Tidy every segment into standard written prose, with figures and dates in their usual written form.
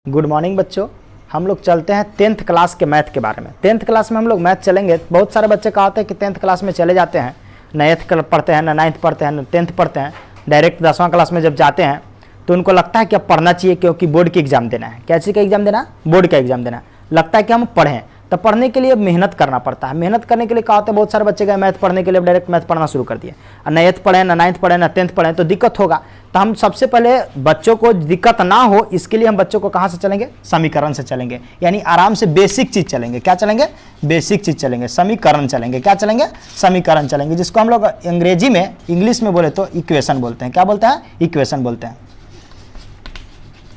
Good morning बच्चों। हम लोग चलते हैं 10th क्लास के मैथ के बारे में। 10th क्लास में हम लोग मैथ चलेंगे। बहुत सारे बच्चे कहा होते हैं कि 10th क्लास में चले जाते हैं, ना 8th पढ़ते हैं, ना 9th पढ़ते हैं, ना 10th पढ़ते हैं, डायरेक्ट 10वां क्लास में जब जाते हैं तो उनको लगता है कि अब पढ़ना चाहिए क्योंकि बोर्ड की एग्जाम देना है। क्या चीज़ का एग्जाम देना है? बोर्ड का एग्जाम देना है। लगता है कि हम पढ़ें, तो पढ़ने के लिए मेहनत करना पड़ता है। मेहनत करने के लिए कहा होता है, बहुत सारे बच्चे गए मैथ पढ़ने के लिए, डायरेक्ट मैथ पढ़ना शुरू कर दिए, ना 8th पढ़े, ना 9th पढ़े, ना 10th पढ़े, तो दिक्कत होगा। तो हम सबसे पहले बच्चों को दिक्कत ना हो इसके लिए हम बच्चों को कहाँ से चलेंगे? समीकरण से चलेंगे, यानी आराम से बेसिक चीज़ चलेंगे। क्या चलेंगे? बेसिक चीज़ चलेंगे, समीकरण चलेंगे। क्या चलेंगे? समीकरण चलेंगे, जिसको हम लोग अंग्रेजी में, इंग्लिश में बोले तो इक्वेशन बोलते हैं। क्या बोलते हैं? इक्वेशन बोलते हैं।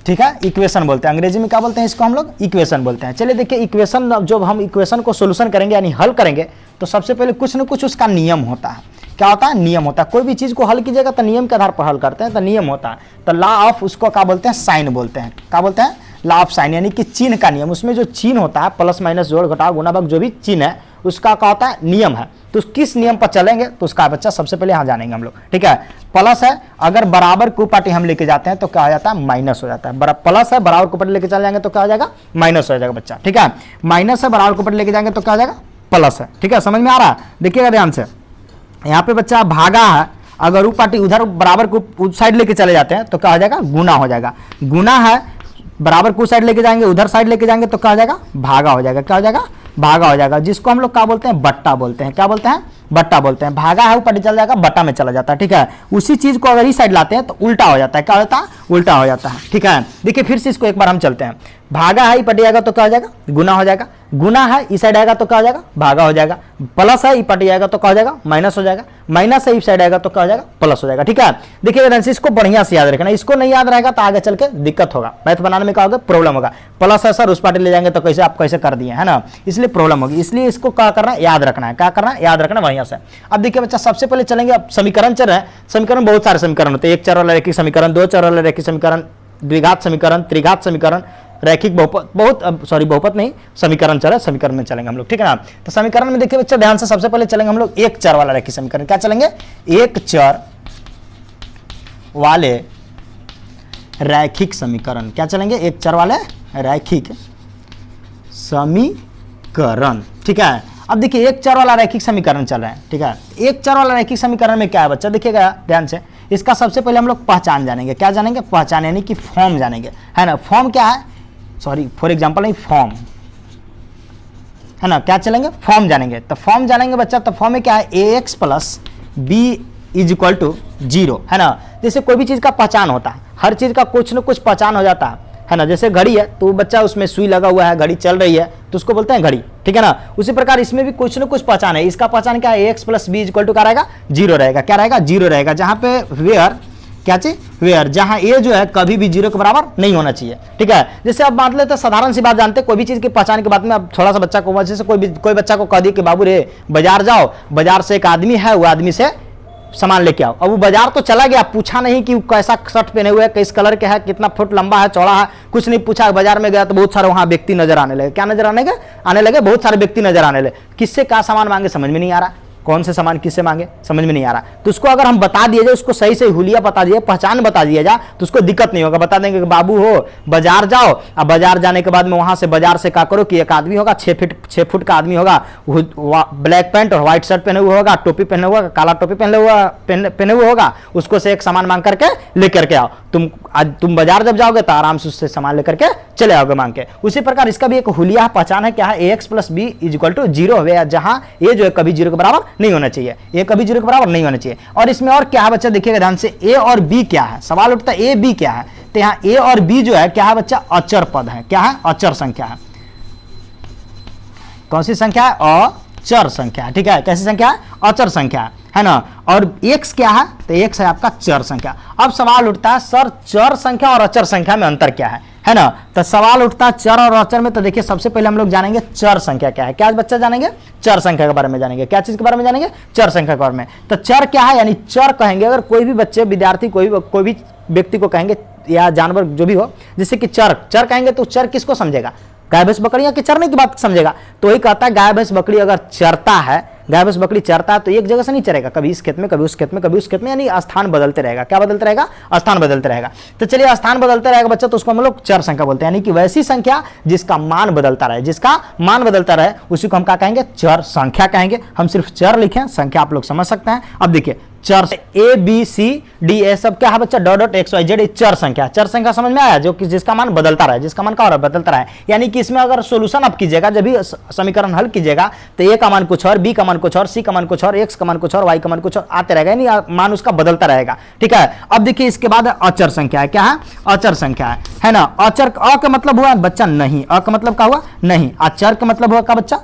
ठीक है, इक्वेशन बोलते हैं। अंग्रेजी में क्या बोलते हैं? इसको हम लोग इक्वेशन बोलते हैं। चलिए देखिए, इक्वेशन, जब हम इक्वेशन को सोल्यूशन करेंगे यानी हल करेंगे तो सबसे पहले कुछ न कुछ उसका नियम होता है। क्या होता है? नियम होता है। कोई भी चीज़ को हल कीजिएगा तो नियम के आधार पर हल करते हैं, तो नियम होता है। तो लॉ ऑफ, उसको क्या बोलते हैं? साइन बोलते हैं। क्या बोलते हैं? लॉ ऑफ साइन, यानी कि चिन्ह का नियम। उसमें जो चिन्ह होता है, प्लस माइनस, जोड़ घटाव गुणा भाग, जो भी चिन्ह है उसका क्या होता है? नियम है। तो किस नियम पर चलेंगे तो उसका बच्चा सबसे पहले यहाँ जानेंगे हम लोग। ठीक है, प्लस है, अगर बराबर को पार्टी हम लेके जाते हैं तो क्या हो जाता है? माइनस हो जाता है। प्लस है, बराबर को पार्टी लेके चले जाएंगे तो क्या हो जाएगा? माइनस हो जाएगा बच्चा। ठीक है, माइनस है, बराबर को पार्टी लेके जाएंगे तो क्या हो जाएगा? प्लस है। ठीक है, समझ में आ रहा है? देखिएगा ध्यान से, यहाँ पे बच्चा भागा है, अगर वो पार्टी उधर बराबर को उस साइड लेके चले जाते हैं तो क्या हो जाएगा? गुना हो जाएगा। गुना है, बराबर को साइड लेके जाएंगे, उधर साइड लेके जाएंगे तो क्या हो जाएगा? भागा हो जाएगा। क्या हो जाएगा? भागा हो जाएगा, जिसको हम लोग क्या बोलते हैं? बट्टा बोलते हैं। क्या बोलते हैं? बट्टा बोलते हैं। भागा है, ऊपर चल जाएगा, बट्टा में चला जाता है। ठीक है, उसी चीज को अगर इस साइड लाते हैं तो उल्टा हो जाता है। क्या होता है? उल्टा हो जाता है। ठीक है, देखिए फिर से इसको एक बार हम चलते हैं। भागा है, पट जाएगा तो क्या हो जाएगा? गुना हो जाएगा। गुना है, इस साइड आएगा तो क्या हो जाएगा? भागा हो जाएगा। प्लस है, पट जाएगा तो क्या हो जाएगा? माइनस हो जाएगा। माइनस है, इस साइड आएगा तो क्या हो जाएगा? प्लस हो जाएगा। ठीक है, देखिए इसको बढ़िया से याद रखना। इसको नहीं याद रहेगा तो आगे चल के दिक्कत होगा, मैथ बनाने में क्या होगा? प्रॉब्लम होगा। प्लस है सर, उस पार्टी ले जाएंगे तो कैसे आप कैसे कर दिए, है ना? इसलिए प्रॉब्लम होगी। इसलिए इसको क्या करना है? याद रखना है। क्या करना है? याद रखना बढ़िया से। अब देखिए बच्चा, सबसे पहले चलेंगे, अब समीकरण चल रहे हैं। समीकरण बहुत सारे समीकरण होते हैं। एक चर वाला रैखिक समीकरण, दो चर वाला रैखिक समीकरण, द्विघात समीकरण, त्रिघात समीकरण, रैखिक बहुपद, बहुपद नहीं, समीकरण चल रहा है। समीकरण में चलेंगे हम लोग। ठीक है ना? तो समीकरण में देखिए बच्चा ध्यान से, सबसे पहले चलेंगे हम लोग एक चर वाला रैखिक समीकरण। क्या चलेंगे? एक चर वाले रैखिक समीकरण। क्या चलेंगे? एक चर वाले रैखिक समीकरण। ठीक है, अब देखिए एक चर वाला रैखिक समीकरण चल रहा है। ठीक है, एक चर वाला रैखिक समीकरण में क्या है बच्चा? देखिएगा ध्यान से, इसका सबसे पहले हम लोग पहचान जानेंगे। क्या जानेंगे? पहचान, यानी कि फॉर्म जानेंगे, है ना? फॉर्म क्या है? सॉरी, फॉर एग्जांपल नहीं, फॉर्म, है ना? क्या चलेंगे? फॉर्म जानेंगे। तो फॉर्म जानेंगे बच्चा, तो फॉर्म में क्या है? ax plus b is equal to 0, है ना? जैसे कोई भी चीज़ का पहचान होता है, हर चीज़ का कुछ न कुछ पहचान हो जाता है ना? जैसे घड़ी है तो बच्चा उसमें सुई लगा हुआ है, घड़ी चल रही है तो उसको बोलते हैं घड़ी। ठीक है ना? उसी प्रकार इसमें भी कुछ न कुछ पहचान है। इसका पहचान क्या है? ax plus b is equal to क्या रहेगा? 0 रहेगा। क्या रहेगा? 0 रहेगा। जहाँ पे वेयर, क्या चीज? वेयर, जहां ए जो है कभी भी 0 के बराबर नहीं होना चाहिए। ठीक है, जैसे अब मान लेते हैं, साधारण सी बात जानते हैं, कोई भी चीज की पहचान के बाद में अब थोड़ा सा बच्चा को, जैसे कोई बच्चा को कह दिए कि बाबू रे बाजार जाओ, बाजार से एक आदमी है, वो आदमी से सामान लेके आओ। अब वो बाजार तो चला गया, पूछा नहीं कि कैसा शर्ट पहने हुए है, किस कलर के है, कितना फुट लंबा है, चौड़ा है, कुछ नहीं पूछा। बाजार में गया तो बहुत सारे वहां व्यक्ति नजर आने लगे। क्या नजर आने लगे? बहुत सारे व्यक्ति नजर आने लगे। किससे क्या सामान मांगे समझ में नहीं आ रहा, कौन से सामान किससे मांगे समझ में नहीं आ रहा। तो उसको अगर हम बता दिए जाए, उसको सही से हुलिया बता दिए, पहचान बता दिया जाए तो उसको दिक्कत नहीं होगा। बता देंगे कि बाबू हो बाजार जाओ, अब बाजार जाने के बाद में वहां से बाजार से क्या करो कि एक आदमी होगा, 6 फुट का आदमी होगा, ब्लैक पैंट और व्हाइट शर्ट पहने हुआ होगा, टोपी पहने हुआ, काला टोपी पहने हुआ होगा, उसको से एक सामान मांग करके लेकर के आओ। तुम बाजार जब जाओगे तो आराम से उससे सामान लेकर के चले आओगे मांग के। उसी प्रकार इसका भी एक हुलिया पहचान है। क्या है? ax plus b is equal to 0, जहां ए जो है कभी 0 के बराबर नहीं होना चाहिए। ए कभी 0 के बराबर नहीं होना चाहिए। और इसमें और क्या है बच्चा? देखिएगा ध्यान से, ए और बी क्या है? सवाल उठता है ए बी क्या है? तो यहाँ ए और बी जो है क्या है बच्चा? अचर पद है। क्या है? अचर संख्या है। कौन सी संख्या है? अचर संख्या। ठीक है, कैसी संख्या है? अचर संख्या, है ना? और x क्या है? तो x है आपका चर संख्या। अब सवाल उठता है, सर चर संख्या और अचर संख्या में अंतर क्या है ना? तो सवाल उठता है चर और अचर में। तो देखिए सबसे पहले हम लोग जानेंगे चर संख्या क्या है। क्या बच्चा जानेंगे? चर संख्या के बारे में जानेंगे। क्या चीज के बारे में जानेंगे? चर संख्या के बारे में। तो चर क्या है? यानी चर कहेंगे अगर कोई भी बच्चे, विद्यार्थी, कोई भी व्यक्ति को कहेंगे या जानवर जो भी हो, जैसे कि चर कहेंगे तो चर किसको समझेगा? गाय भैंस बकरियां के चरने की बात समझेगा। तो वही कहता है गाय भैंस बकरी अगर चरता है गाय भैंस बकरी चरता है तो एक जगह से नहीं चरेगा, कभी इस खेत में कभी उस खेत में कभी उस खेत में, यानी स्थान बदलते रहेगा। क्या बदलते रहेगा? स्थान बदलते रहेगा। तो चलिए स्थान बदलते रहेगा बच्चा, तो उसको हम लोग चर संख्या बोलते हैं, यानी कि वैसी संख्या जिसका मान बदलता रहे, जिसका मान बदलता रहे उसी को हम क्या कहेंगे? चर संख्या कहेंगे। हम सिर्फ चर लिखें, संख्या आप लोग समझ सकते हैं। अब देखिए चर A B C D A सब क्या है बच्चा? Dot dot x y z, चर संख्या। चर संख्या समझ में आया? जो कि जिसका मान बदलता रहे, जिसका मान क्या हो रहा है? बदलता रहे। यानी कि इसमें अगर सोल्यूशन आप कीजिएगा, जब भी समीकरण हल कीजिएगा तो ए का मान कुछ और, बी का मान कुछ और, सी का मान कुछ और, एक्स का मान कुछ और, वाई का मान कुछ और आते रहेगा, यानी मान उसका बदलता रहेगा। ठीक है। अब देखिए इसके बाद अचर संख्या है। क्या है? अचर संख्या है ना। अचर अ का मतलब हुआ बच्चा नहीं, अ का मतलब क्या हुआ? नहीं। अचर का मतलब हुआ क्या बच्चा?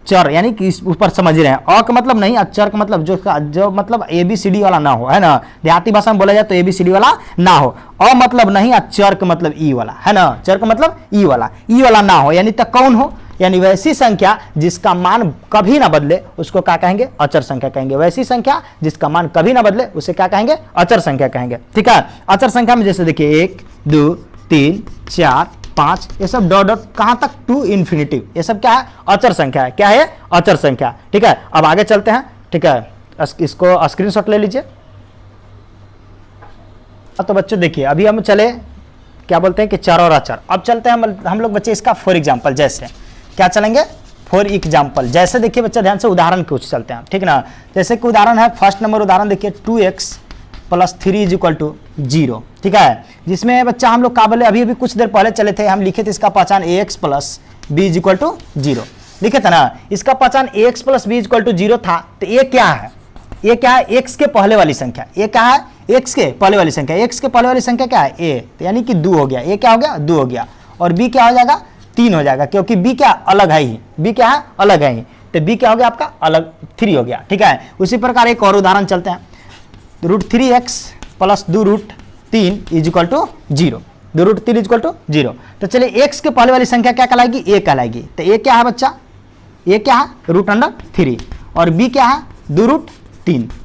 चर, यानी कि इस ऊपर समझ रहे हैं। अ का मतलब नहीं, अचर का मतलब जो मतलब ए बी सी डी वाला ना हो, है ना। देहाती भाषा में बोला जाए तो ए बी सी डी वाला ना हो। अ मतलब नहीं, चर का मतलब ई वाला, है ना। चर का मतलब ई वाला ना हो, यानी तक कौन हो? यानी वैसी संख्या जिसका मान कभी ना बदले उसको क्या कहेंगे? अचर संख्या कहेंगे। वैसी संख्या जिसका मान कभी ना बदले उसे क्या कहेंगे? अचर संख्या कहेंगे। ठीक है। अचर संख्या में जैसे देखिए 1 2 3 4 5, ये सब डॉट डॉट कहां तक? टू इन्फिनिटिव, ये सब क्या है? अचर संख्या है। क्या है? अचर संख्या। ठीक है। अब आगे चलते हैं। ठीक है, इसको स्क्रीनशॉट ले लीजिए। तो बच्चों देखिए अभी हम चले क्या बोलते हैं कि चर और अचर। अब चलते हैं हम लोग बच्चे इसका फॉर एग्जाम्पल, जैसे क्या चलेंगे? For example. जैसे देखिए बच्चा ध्यान से उदाहरण कुछ चलते हैं, ठीक ना। जैसे कि उदाहरण है, फर्स्ट नंबर उदाहरण देखिए 2x + 3 = 0। ठीक है। जिसमें बच्चा हम लोग का बोले अभी कुछ देर पहले चले थे, हम लिखे थे इसका पहचान ax + b = 0 लिखे थे ना। इसका पहचान ax + b = 0 था। तो ये क्या है? ये क्या है? x के पहले वाली संख्या। ये क्या है? x के पहले वाली संख्या। x के पहले वाली संख्या क्या है? a, तो यानी कि 2 हो गया। ये क्या हो गया? 2 हो गया। और b क्या हो जाएगा? 3 हो जाएगा, क्योंकि b क्या अलग है ही, b क्या है? अलग है ही। तो b क्या हो गया आपका? अलग 3 हो गया। ठीक है। उसी प्रकार एक और उदाहरण चलते हैं। √3x + 2√3 = 0। 2√3 = 0। तो चलिए x के पहले वाली संख्या क्या कहलाएगी? a कहलाएगी। तो a क्या है बच्चा? a क्या है? √3 और b क्या है? 2√3।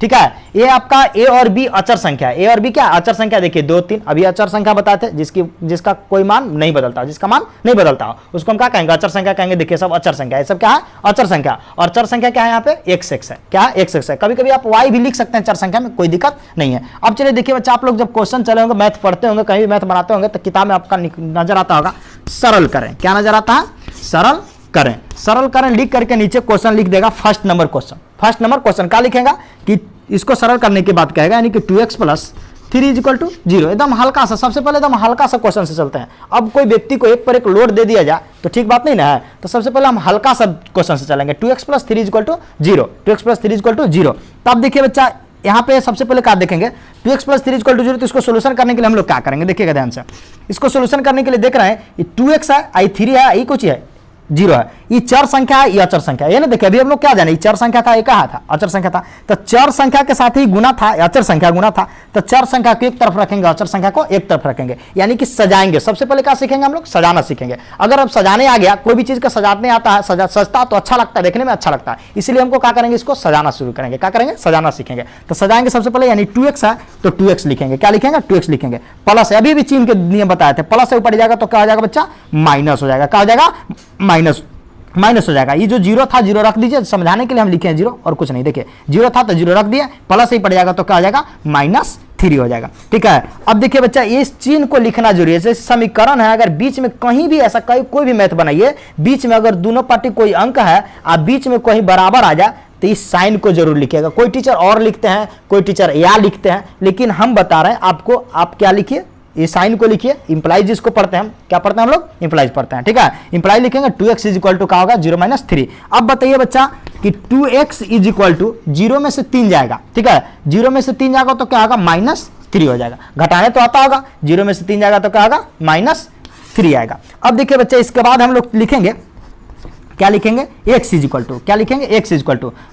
ठीक है। ये आपका a और b अचर संख्या है। a और b क्या? अचर संख्या। देखिए 2 3 अभी अचर संख्या बताते हैं, जिसका कोई मान नहीं बदलता, जिसका मान नहीं बदलता उसको हम क्या कहेंगे? अचर संख्या कहेंगे। देखिए सब अचर संख्या, ये सब क्या है? अचर संख्या। और चर संख्या क्या है? यहाँ पे x है। क्या है? x है। कभी कभी आप y भी लिख सकते हैं चर संख्या में, कोई दिक्कत नहीं है। अब चलिए देखिए बच्चा, आप लोग जब क्वेश्चन चले होंगे, मैथ पढ़ते होंगे, कहीं भी मैथ बनाते होंगे, तो किताब में आपका नजर आता होगा सरल करें। क्या नजर आता है? सरल करें। सरल करें लिख करके नीचे क्वेश्चन लिख देगा, first number question. First number question क्या लिखेगा कि इसको सरल करने के बाद कहेगा, यानी कि 2x + 3 = 0। एकदम हल्का सा, सबसे पहले एकदम हल्का सा क्वेश्चन से चलते हैं। अब कोई व्यक्ति को एक पर एक लोड दे दिया जाए तो ठीक बात नहीं ना है। तो सबसे पहले हम हल्का सा क्वेश्चन से चलेंगे। 2x + 3 = 0। 2x + 3 = 0। तब देखिए बच्चा यहाँ पे सबसे पहले क्या देखेंगे? 2x + 3 = 0। तो इसको सोल्यूशन करने के लिए हम लोग क्या करेंगे? देखिएगा ध्यान से। इसको सोल्यूशन करने के लिए देख रहे हैं 2x है, i3 है, ये कुछ है 0 है। ये चर संख्या है, ये अचर संख्या है। ये ना देखिए अभी हम लोग क्या जाने, ये चर संख्या था, ये क्या था? अचर संख्या था। तो चर संख्या के साथ ही गुना था, अचर संख्या गुना था। तो चर संख्या को एक तरफ रखेंगे, अचर संख्या को एक तरफ रखेंगे, यानी कि सजाएंगे। सबसे पहले क्या सीखेंगे हम लोग? सजाना सीखेंगे। अगर अब सजाने आ गया, कोई भी चीज का सजाने आता है, सजता तो अच्छा लगता है, देखने में अच्छा लगता है, इसलिए हमको क्या करेंगे? इसको सजाना शुरू करेंगे। क्या करेंगे? सजाना सीखेंगे। तो सजाएंगे सबसे पहले, यानी 2x है तो 2x लिखेंगे। क्या लिखेंगे? 2x लिखेंगे। प्लस है, अभी भी चिन्ह के नियम बताए थे, प्लस से ऊपर जाएगा तो क्या हो जाएगा बच्चा? माइनस हो जाएगा। क्या हो जाएगा? माइनस हो जाएगा। ये जो 0 था 0 रख दीजिए, समझाने के लिए हम लिखे हैं 0 और कुछ नहीं। देखिए 0 था तो 0 रख दिया, प्लस ही पड़ जाएगा तो क्या हो जाएगा? -3 हो जाएगा। ठीक है। अब देखिए बच्चा, इस चिन्ह को लिखना जरूरी है। जैसे समीकरण है, अगर बीच में कहीं भी ऐसा कोई भी मैथ बनाइए, बीच में अगर दोनों पार्टी कोई अंक है, आप बीच में कहीं बराबर आ जाए तो इस साइन को जरूर लिखिएगा। कोई टीचर और लिखते हैं, कोई टीचर या लिखते हैं, लेकिन हम बता रहे हैं आपको, आप क्या लिखिए? ये साइन को लिखिए। इंप्लाइज जिसको पढ़ते हैं हम, क्या पढ़ते हैं हम लोग? इंप्लाइज पढ़ते हैं। ठीक है। इंप्लाइज लिखेंगे 2x = क्या होगा? 0 - 3। अब बताइए बच्चा कि 2x = 0 में से 3 जाएगा। ठीक है। 0 में से 3 जाएगा तो क्या होगा? -3 हो जाएगा। घटाने तो आता होगा, 0 में से 3 जाएगा तो क्या होगा? -3 आएगा। अब देखिए बच्चा, इसके बाद हम लोग लिखेंगे, क्या लिखेंगे? x = क्या लिखेंगे? x =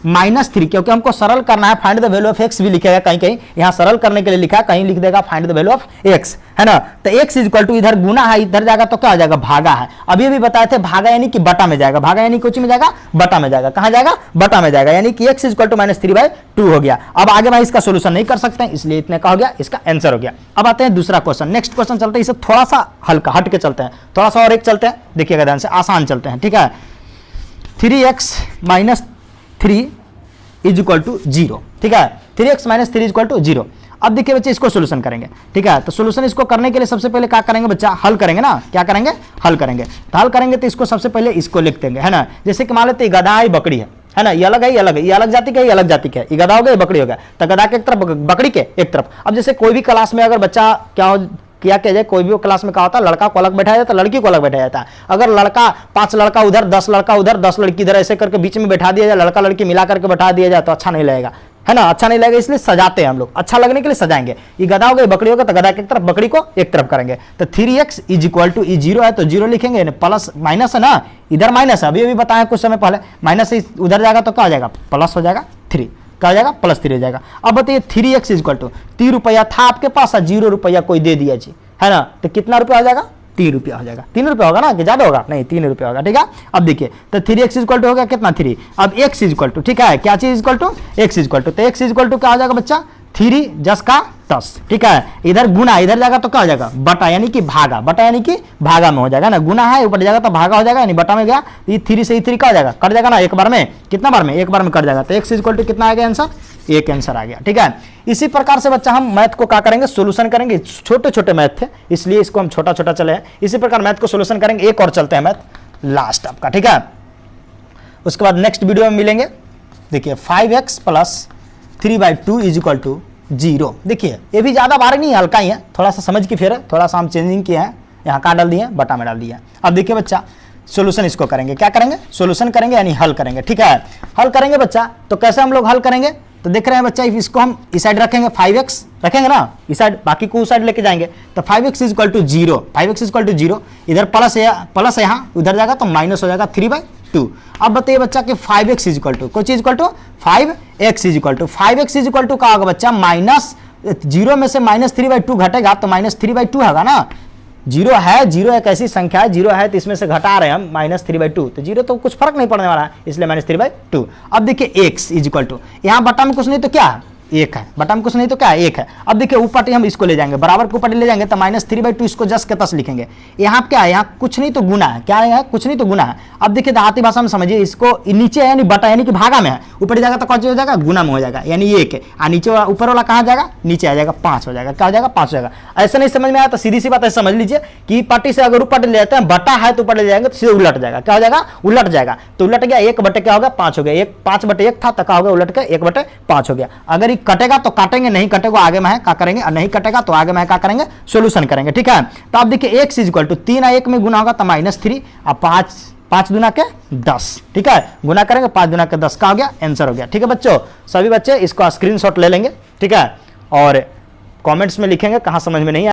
-3, क्योंकि हमको सरल करना है। Find the value of x भी लिखेगा कहीं कहीं, यहाँ सरल करने के लिए लिखा है, कहीं लिख देगा find the value of x, है ना। तो x = इधर गुना है, इधर जाएगा तो क्या हो जाएगा? भागा है। अभी भी बताए थे, भागा यानी कि बटा में जाएगा। भागा यानी कुछ में जाएगा? बटा में जाएगा। कहाँ जाएगा? बटा में जाएगा। यानी कि x = -3/2 हो गया। अब आगे मैं इसका सोल्यूशन नहीं कर सकते हैं, इसलिए इतने का हो गया, इसका आंसर हो गया। अब आते हैं दूसरा क्वेश्चन। नेक्स्ट क्वेश्चन चलते हैं, इसे थोड़ा सा हल्का हट के चलते हैं, थोड़ा सा और एक चलते हैं। देखिएगा ध्यान से, आसान चलते हैं। ठीक है। 3x - 3 इज इक्वल टू 0, ठीक है, 3x minus 3 is equal to 0। अब देखिए बच्चे इसको सोल्यूशन करेंगे, ठीक है, तो सोल्यूशन इसको करने के लिए सबसे पहले क्या करेंगे बच्चा, हल करेंगे ना, क्या करेंगे, हल करेंगे। तो हल करेंगे तो इसको सबसे पहले इसको लिख देंगे, है ना, जैसे कि मान लेते हैं गधा है बकरी है ना, ये अलग है, ये अलग है, ये अलग जाति का है, ये अलग जाति का है, ये गधा हो गया, ये बकरी हो गया, तो गधा के एक तरफ, बकरी के एक तरफ। अब जैसे कोई भी क्लास में अगर बच्चा क्या जाए, कोई भी क्लास में क्या होता है, लड़का को अलग बैठाया जाता है, लड़की को अलग बैठाया जाता है। अगर लड़का 5 लड़का उधर, 10 लड़का उधर, 10 लड़की इधर, ऐसे करके बीच में बैठा दिया जाए, लड़का लड़की मिला करके बैठा दिया जाए तो अच्छा नहीं लगेगा, है ना, अच्छा नहीं लगेगा, इसलिए सजाते हैं हम लोग, अच्छा लगने के लिए सजाएंगे। ये गधा हो गया, बकरी होगा, तो गधा की एक तरफ, बकरी को एक तरफ करेंगे। तो 3x इज इक्वल टू, 0 है तो 0 लिखेंगे, प्लस माइनस है ना, इधर माइनस है, अभी बताया कुछ समय पहले, माइनस उधर जाएगा तो क्या हो जाएगा, प्लस हो जाएगा 3, क्या हो जाएगा, +3 हो जाएगा। अब बताइए 3x इज इक्वल टू, 3 रुपया था आपके पास, 0 रुपया कोई दे दिया जी, है ना, तो कितना रुपया हो जाएगा, 3 रुपया हो जाएगा। 3 रुपया होगा ना, कि ज्यादा होगा, नहीं 3 रुपया होगा, ठीक है। अब देखिए तो 3x इज इक्वल टू हो गया कितना, 3। अब x इज इक्वल टू, ठीक है, क्या चीज equal to, x is equal to, तो x इज इक्वल टू क्या हो जाएगा बच्चा, 3 10 का 10, ठीक है, इधर गुना, इधर जाएगा तो क्या हो जाएगा, बटा, यानी कि भागा, बटा यानी कि भागा में हो जाएगा ना, गुना है ऊपर जाएगा तो भागा हो जाएगा, यानी बटा में गया, ये 3 से 3 का हो जाएगा, कट जाएगा ना एक बार में, कितना बार में, एक बार में कट जाएगा, तो x इज इक्वल टू कितना आ गया आंसर, एक आंसर आ गया, ठीक है। इसी प्रकार से बच्चा हम मैथ को क्या करेंगे, सोल्यूशन करेंगे, छोटे छोटे मैथ थे इसलिए इसको हम छोटा छोटा चले हैं, इसी प्रकार मैथ को सोल्यूशन करेंगे। एक और चलते हैं मैथ लास्ट आपका, ठीक है, उसके बाद नेक्स्ट वीडियो में मिलेंगे। देखिए 5x plus 3/2 is equal to 0। देखिए ये भी ज्यादा भारी नहीं है, हल्का ही है, थोड़ा सा समझ के फिर थोड़ा सा हम चेंजिंग किए हैं, यहाँ का डाल दिए, बटा में डाल दिया। अब देखिए बच्चा सोल्यूशन इसको करेंगे, क्या करेंगे, सोल्यूशन करेंगे यानी हल करेंगे, ठीक है, हल करेंगे बच्चा। तो कैसे हम लोग हल करेंगे, तो देख रहे हैं बच्चा, इसको हम इस साइड रखेंगे, 5x रखेंगे ना इस साइड, बाकी को उस साइड लेके जाएंगे, तो 5x is equal to 0, 5x is equal to 0, इधर प्लस है, प्लस है यहाँ, उधर जाएगा तो माइनस हो जाएगा 3/2। अब बताइए बच्चा कि 5x इज इक्वल टू, कोई चीज equal to 5x is equal to, 5x is equal to क्या होगा बच्चा, माइनस 0 में से -3/2 घटेगा तो -3/2 होगा ना, 0 है, 0 एक ऐसी संख्या है, 0 है तो इसमें से घटा रहे हैं हम -3/2, तो 0 तो कुछ फर्क नहीं पड़ने वाला है, इसलिए -3/2। अब देखिए x इज इक्वल टू, यहाँ बटा में कुछ नहीं तो क्या है, 1 है, बटा में कुछ नहीं तो क्या है, 1 है। अब देखिए ऊपर हम इसको ले जाएंगे, बराबर के ऊपर ले जाएंगे तो -3/2 इसको जस के तस लिखेंगे। यहाँ क्या है, यहाँ कुछ नहीं तो गुना है, क्या है, कुछ नहीं तो गुना है। अब देखिए देहाती भाषा में समझिए, इसको नीचे है यानी बटा यानी कि भागा में है, ऊपर जाएगा तो कौन हो जाएगा, गुना में हो जाएगा, यानी 1 है, और नीचे ऊपर वाला कहाँ जाएगा, नीचे आ जाएगा, 5 हो जाएगा, क्या हो जाएगा, 5 हो जाएगा। ऐसा नहीं समझ में आया तो सीधी सी बात ऐसे समझ लीजिए कि पट्टी से अगर ऊपर ले जाते हैं, बटा है तो ऊपर ले जाएंगे तो सीधे उलट जाएगा, क्या हो जाएगा, उलट जाएगा, तो उलट गया, 1 बटे क्या होगा, 5 हो गया, 5/1 था तो क्या हो गया, उलट के 1/5 हो गया। अगर ये कटेगा तो काटेंगे, नहीं कटेगा आगे में है क्या करेंगे, और नहीं कटेगा तो आगे में क्या करेंगे, सोल्यूशन करेंगे, ठीक है। तो आप देखिए x इज इक्वल टू 3 और 1 में गुना होगा तो -3 और 5 दूना के 10, ठीक है, गुना करेंगे 5 दूना के 10 का हो गया, आंसर हो गया, ठीक है बच्चों। सभी बच्चे इसको स्क्रीनशॉट ले लेंगे, ठीक है, और कमेंट्स में लिखेंगे कहां समझ में नहीं